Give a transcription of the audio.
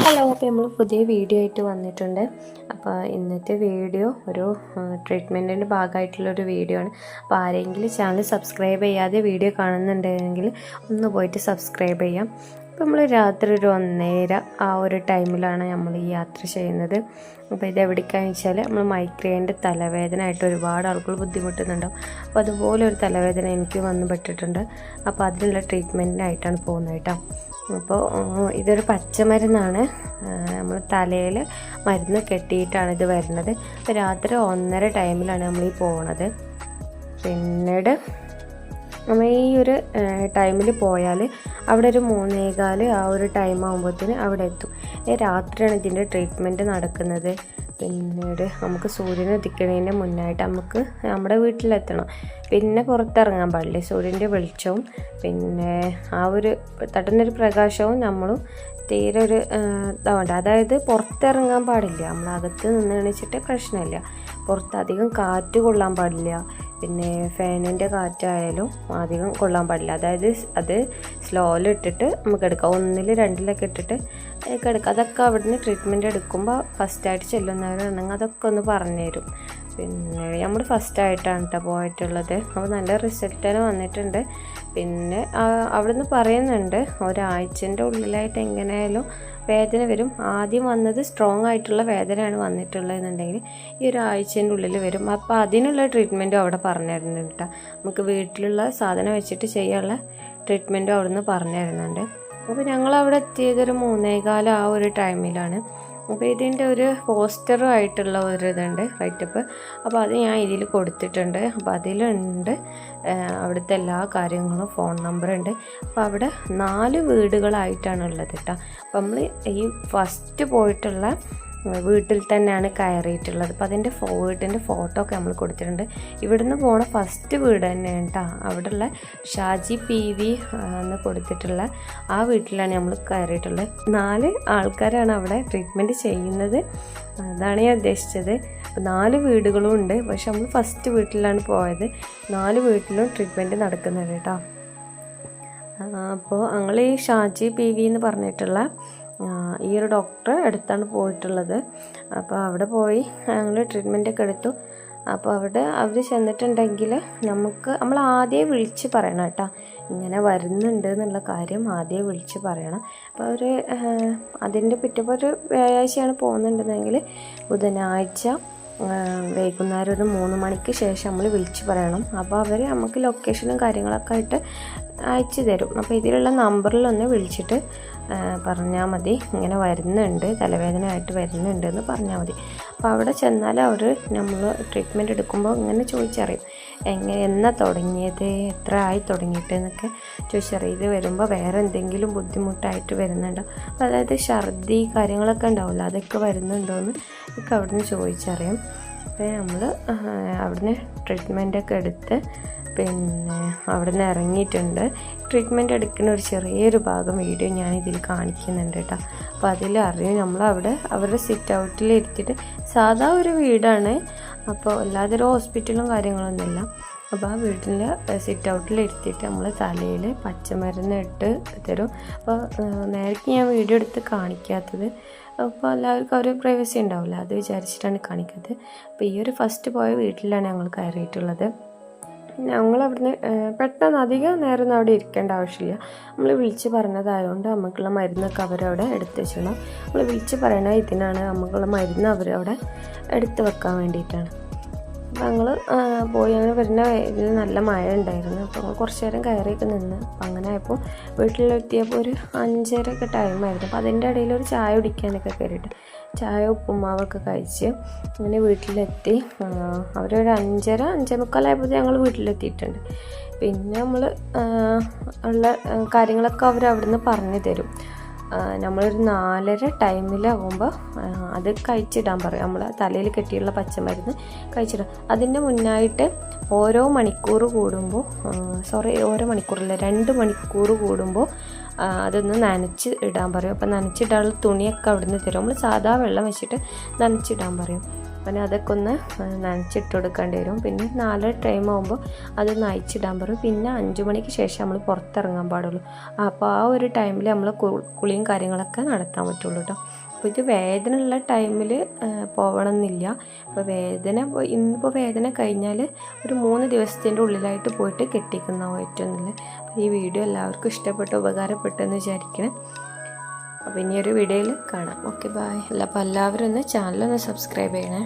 Hello, അപ്പോൾ നമ്മൾ പുതിയ വീഡിയോ ആയിട്ട് വന്നിട്ടുണ്ട്. അപ്പോൾ ഇന്നത്തെ വീഡിയോ ഒരു ട്രീറ്റ്മെൻറ്റിൻ്റെ ഭാഗമായിട്ടുള്ളൊരു വീഡിയോ ആണ്. അപ്പോൾ ആരെങ്കിലും ചാനൽ സബ്സ്ക്രൈബ് ചെയ്യാതെ വീഡിയോ കാണുന്നുണ്ടെങ്കിൽ ഒന്ന് പോയിട്ട് സബ്സ്ക്രൈബ് ചെയ്യാം. അപ്പോൾ നമ്മൾ രാത്രി ഒരു 1:30 ആ ഒരു ടൈമിലാണ് നമ്മൾ ഈ യാത്ര ചെയ്യുന്നത്. അപ്പോൾ ഇത് എവിടേക്കാണെന്ന് വെച്ചാൽ നമ്മൾ മൈഗ്രെയിൻ്റെ തലവേദന ആയിട്ട് ഒരുപാട് ആളുകൾ ബുദ്ധിമുട്ടുന്നുണ്ടാവും. അപ്പോൾ അതുപോലെ ഒരു തലവേദന എനിക്ക് വന്നു പെട്ടിട്ടുണ്ട്. അപ്പോൾ അതിനുള്ള ട്രീറ്റ്മെൻറ്റിനായിട്ടാണ് പോകുന്നത് കേട്ടോ. അപ്പോൾ ഇതൊരു പച്ചമരുന്നാണ്. നമ്മൾ തലയിൽ മരുന്ന് കെട്ടിയിട്ടാണ് ഇത് വരുന്നത്. അപ്പോൾ രാത്രി 1:30 ടൈമിലാണ് നമ്മൾ ഈ പോകുന്നത്. പിന്നീട് നമ്മൾ ഈ ഒരു ടൈമിൽ പോയാൽ അവിടെ ഒരു 3:15 ആ ഒരു ടൈം ആകുമ്പോഴത്തേന് അവിടെ എത്തും. രാത്രിയാണ് ഇതിൻ്റെ ട്രീറ്റ്മെൻറ്റ് നടക്കുന്നത്. പിന്നീട് നമുക്ക് സൂര്യൻ ഉദിക്കുന്നതിൻ്റെ മുന്നായിട്ട് നമുക്ക് നമ്മുടെ വീട്ടിലെത്തണം. പിന്നെ പുറത്തിറങ്ങാൻ പാടില്ല. സൂര്യൻ്റെ വെളിച്ചവും പിന്നെ ആ ഒരു തട്ടുന്നൊരു പ്രകാശവും നമ്മളും തീരെ ഒരു ഇതാവണ്ട. അതായത് പുറത്തിറങ്ങാൻ പാടില്ല. നമ്മളകത്ത് നിന്ന് എണീച്ചിട്ട് പ്രശ്നമില്ല. പുറത്ത് അധികം കാറ്റ് കൊള്ളാൻ പാടില്ല. പിന്നെ ഫാനിൻ്റെ കാറ്റായാലും അധികം കൊള്ളാൻ പാടില്ല. അതായത് അത് സ്ലോയിലിട്ടിട്ട് നമുക്ക് എടുക്കാം. 1-ൽ 2-ലൊക്കെ ഇട്ടിട്ട് എടുക്കാം. അതൊക്കെ അവിടുന്ന് ട്രീറ്റ്മെൻറ്റ് എടുക്കുമ്പോൾ ഫസ്റ്റായിട്ട് ചെല്ലുന്നവരാണെങ്കിൽ അതൊക്കെ ഒന്ന് പറഞ്ഞു തരും. പിന്നെ നമ്മൾ ഫസ്റ്റായിട്ടാണ് കേട്ടോ പോയിട്ടുള്ളത്. അപ്പോൾ നല്ല റിസൾട്ടാണ് വന്നിട്ടുണ്ട്. പിന്നെ അവിടുന്ന് പറയുന്നുണ്ട് ഒരാഴ്ചൻ്റെ ഉള്ളിലായിട്ട് എങ്ങനെയായാലും വേദന വരും. ആദ്യം വന്നത് സ്ട്രോങ് ആയിട്ടുള്ള വേദനയാണ് വന്നിട്ടുള്ളതെന്നുണ്ടെങ്കിൽ ഈ ഒരാഴ്ചൻ്റെ ഉള്ളിൽ വരും. അപ്പോൾ അതിനുള്ള ട്രീറ്റ്മെൻറ്റും അവിടെ പറഞ്ഞു തരുന്നുണ്ട് കേട്ടോ. നമുക്ക് വീട്ടിലുള്ള സാധനം വെച്ചിട്ട് ചെയ്യാനുള്ള ട്രീറ്റ്മെൻറ്റും അവിടുന്ന് പറഞ്ഞു തരുന്നുണ്ട്. അപ്പോൾ ഞങ്ങളവിടെ എത്തിയതൊരു 3:15 ആ ഒരു ടൈമിലാണ്. അപ്പോൾ ഇതിൻ്റെ ഒരു പോസ്റ്ററും ആയിട്ടുള്ള ഒരു ഇതുണ്ട് റൈറ്റപ്പ്. അപ്പോൾ അത് ഞാൻ ഇതിൽ കൊടുത്തിട്ടുണ്ട്. അപ്പോൾ അതിലുണ്ട് അവിടുത്തെ എല്ലാ കാര്യങ്ങളും, ഫോൺ നമ്പറുണ്ട്. അപ്പോൾ അവിടെ 4 വീടുകളായിട്ടാണ് ഉള്ളത് കേട്ടോ. അപ്പോൾ നമ്മൾ ഈ ഫസ്റ്റ് പോയിട്ടുള്ള വീട്ടിൽ തന്നെയാണ് കയറിയിട്ടുള്ളത്. അപ്പോൾ അതിൻ്റെ വീട്ടിൻ്റെ ഫോട്ടോ ഒക്കെ നമ്മൾ കൊടുത്തിട്ടുണ്ട്. ഇവിടുന്ന് പോണ ഫസ്റ്റ് വീട് തന്നെയാണ് കേട്ടോ. അവിടെയുള്ള ഷാജി PV എന്ന് കൊടുത്തിട്ടുള്ള ആ വീട്ടിലാണ് നമ്മൾ കയറിയിട്ടുള്ളത്. 4 ആൾക്കാരാണ് അവിടെ ട്രീറ്റ്മെൻറ്റ് ചെയ്യുന്നത്. അതാണ് ഞാൻ ഉദ്ദേശിച്ചത്. 4 വീടുകളും ഉണ്ട്. പക്ഷെ നമ്മൾ ഫസ്റ്റ് വീട്ടിലാണ് പോയത്. 4 വീട്ടിലും ട്രീറ്റ്മെൻറ്റ് നടക്കുന്നുണ്ട് കേട്ടോ. അപ്പോൾ ഞങ്ങൾ ഈ ഷാജി PV എന്ന് പറഞ്ഞിട്ടുള്ള ഈ ഒരു ഡോക്ടറെ അടുത്താണ് പോയിട്ടുള്ളത്. അപ്പോൾ അവിടെ പോയി ഞങ്ങൾ ട്രീറ്റ്മെൻറ്റൊക്കെ എടുത്തു. അപ്പോൾ അവിടെ അവർ ചെന്നിട്ടുണ്ടെങ്കിൽ നമ്മൾ ആദ്യം വിളിച്ച് പറയണം കേട്ടോ. ഇങ്ങനെ വരുന്നുണ്ട് എന്നുള്ള കാര്യം ആദ്യം വിളിച്ച് പറയണം. അപ്പോൾ അവർ അതിൻ്റെ പിറ്റേപ്പോൾ ഒരു വ്യാഴാഴ്ചയാണ് പോകുന്നുണ്ടെന്നെങ്കിൽ ബുധനാഴ്ച വൈകുന്നേരം ഒരു 3 മണിക്ക് ശേഷം നമ്മൾ വിളിച്ച് പറയണം. അപ്പോൾ അവർ നമുക്ക് ലൊക്കേഷനും കാര്യങ്ങളൊക്കെ ആയിട്ട് അയച്ചു തരും. അപ്പോൾ ഇതിലുള്ള നമ്പറിലൊന്ന് വിളിച്ചിട്ട് പറഞ്ഞാൽ മതി, ഇങ്ങനെ വരുന്നുണ്ട്, തലവേദന ആയിട്ട് വരുന്നുണ്ട് എന്ന് പറഞ്ഞാൽ മതി. അപ്പോൾ അവിടെ ചെന്നാൽ അവർ നമ്മൾ ട്രീറ്റ്മെൻറ്റ് എടുക്കുമ്പോൾ ഇങ്ങനെ ചോദിച്ചറിയും എന്നാ തുടങ്ങിയത്, എത്ര ആയി തുടങ്ങിയിട്ട് എന്നൊക്കെ ചോദിച്ചറിയും. ഇത് വരുമ്പോൾ വേറെ എന്തെങ്കിലും ബുദ്ധിമുട്ടായിട്ട് വരുന്നുണ്ടോ, അപ്പോൾ അതായത് ഛർദി കാര്യങ്ങളൊക്കെ ഉണ്ടാവില്ല, അതൊക്കെ വരുന്നുണ്ടോ എന്ന് ഒക്കെ അവിടുന്ന് ചോദിച്ചറിയും. അപ്പോൾ നമ്മൾ അവിടുന്ന് ട്രീറ്റ്മെൻറ്റൊക്കെ എടുത്ത് പിന്നെ അവിടെ നിന്ന് ഇറങ്ങിയിട്ടുണ്ട്. ട്രീറ്റ്മെൻറ്റ് എടുക്കുന്ന ഒരു ചെറിയൊരു ഭാഗം വീഡിയോ ഞാൻ ഇതിൽ കാണിക്കുന്നുണ്ട് കേട്ടോ. അപ്പോൾ അതിലറിയും നമ്മളവിടെ അവരുടെ സിറ്റ് ഔട്ടിൽ ഇരുത്തിയിട്ട്, സാധാ ഒരു വീടാണ്. അപ്പോൾ അല്ലാതെ ഒരു ഹോസ്പിറ്റലും കാര്യങ്ങളൊന്നുമില്ല. അപ്പോൾ ആ വീട്ടിൻ്റെ സിറ്റ് ഔട്ടിൽ ഇരുത്തിയിട്ട് നമ്മൾ തലയിൽ പച്ചമരുന്ന് ഇട്ട് തരും. അപ്പോൾ നേരത്തെ ഞാൻ വീഡിയോ എടുത്ത് കാണിക്കാത്തത്. അപ്പോൾ എല്ലാവർക്കും ഒരു പ്രൈവസി ഉണ്ടാവില്ല, അത് വിചാരിച്ചിട്ടാണ് കാണിക്കുന്നത്. അപ്പോൾ ഈ ഒരു ഫസ്റ്റ് പോയ വീട്ടിലാണ് ഞങ്ങൾ കയറിയിട്ടുള്ളത്. ഞങ്ങളവിടുന്ന് പെട്ടെന്ന് അധികം നേരം അവിടെ ഇരിക്കേണ്ട ആവശ്യമില്ല. നമ്മൾ വിളിച്ച് പറഞ്ഞതായതുകൊണ്ട് നമുക്കുള്ള മരുന്നൊക്കെ അവരവിടെ എടുത്ത് വെച്ചിടണം. നമ്മൾ വിളിച്ച് പറയണ ഇതിനാണ് നമുക്കുള്ള മരുന്ന് അവരവിടെ എടുത്ത് വെക്കാൻ വേണ്ടിയിട്ടാണ്. അപ്പോൾ ഞങ്ങൾ പോയി അങ്ങനെ വരുന്ന ഇതിൽ നല്ല മഴ ഉണ്ടായിരുന്നു. അപ്പോൾ കുറച്ച് നേരം കയറിയൊക്കെ നിന്ന്. അപ്പം അങ്ങനെ ആയപ്പോൾ വീട്ടിലെത്തിയപ്പോൾ ഒരു 5:30 ടൈമായിരുന്നു. അപ്പോൾ അതിൻ്റെ ഇടയിൽ ഒരു ചായ കുടിക്കാനൊക്കെ കയറിയിട്ട് ചായ ഉപ്പുമാവൊക്കെ കഴിച്ച് അങ്ങനെ വീട്ടിലെത്തി. അവരൊരു 5:30-5:45 ആയപ്പോൾ ഞങ്ങൾ വീട്ടിലെത്തിയിട്ടുണ്ട്. പിന്നെ നമ്മൾ ഉള്ള കാര്യങ്ങളൊക്കെ അവർ അവിടുന്ന് പറഞ്ഞു തരും. നമ്മളൊരു 4:30 ടൈമിലാകുമ്പോൾ അത് കഴിച്ചിടാൻ പറയും. നമ്മൾ തലയിൽ കെട്ടിയുള്ള പച്ചമരുന്ന് കഴിച്ചിടാം. അതിൻ്റെ മുന്നായിട്ട് ഓരോ മണിക്കൂർ കൂടുമ്പോൾ ഓരോ മണിക്കൂറില്ല 2 മണിക്കൂർ കൂടുമ്പോൾ അതൊന്ന് നനച്ച് ഇടാൻ പറയും. അപ്പോൾ നനച്ചിടാനുള്ള തുണിയൊക്കെ അവിടുന്ന് തരും. നമ്മൾ സാധാ വെള്ളം വെച്ചിട്ട് നനച്ചിടാൻ പറയും. അപ്പം അതൊക്കെ ഒന്ന് നനച്ചിട്ട് കൊടുക്കേണ്ടി വരും. പിന്നെ 4 ടൈം ആകുമ്പോൾ അതൊന്ന് അയച്ചിടാൻ പറയും. പിന്നെ 5 മണിക്ക് ശേഷം നമ്മൾ പുറത്തിറങ്ങാൻ പാടുള്ളൂ. അപ്പോൾ ആ ഒരു ടൈമിൽ നമ്മൾ കുളിയും കാര്യങ്ങളൊക്കെ നടത്താൻ പറ്റുള്ളൂ കേട്ടോ. അപ്പോൾ ഇത് വേദന ഉള്ള ടൈമിൽ പോകണമെന്നില്ല. അപ്പോൾ ഇന്നിപ്പോൾ വേദന കഴിഞ്ഞാൽ ഒരു 3 ദിവസത്തിൻ്റെ ഉള്ളിലായിട്ട് പോയിട്ട് കെട്ടിക്കുന്നതാവും ഏറ്റവും നല്ലത്. അപ്പോൾ ഈ വീഡിയോ എല്ലാവർക്കും ഇഷ്ടപ്പെട്ടു, ഉപകാരപ്പെട്ടെന്ന് വിചാരിക്കണം. അപ്പോൾ ഇനിയൊരു വീഡിയോയിൽ കാണാം. Okay, bye. അപ്പോൾ എല്ലാവരും ഒന്ന് ചാനലൊന്ന് സബ്സ്ക്രൈബ് ചെയ്യണേ.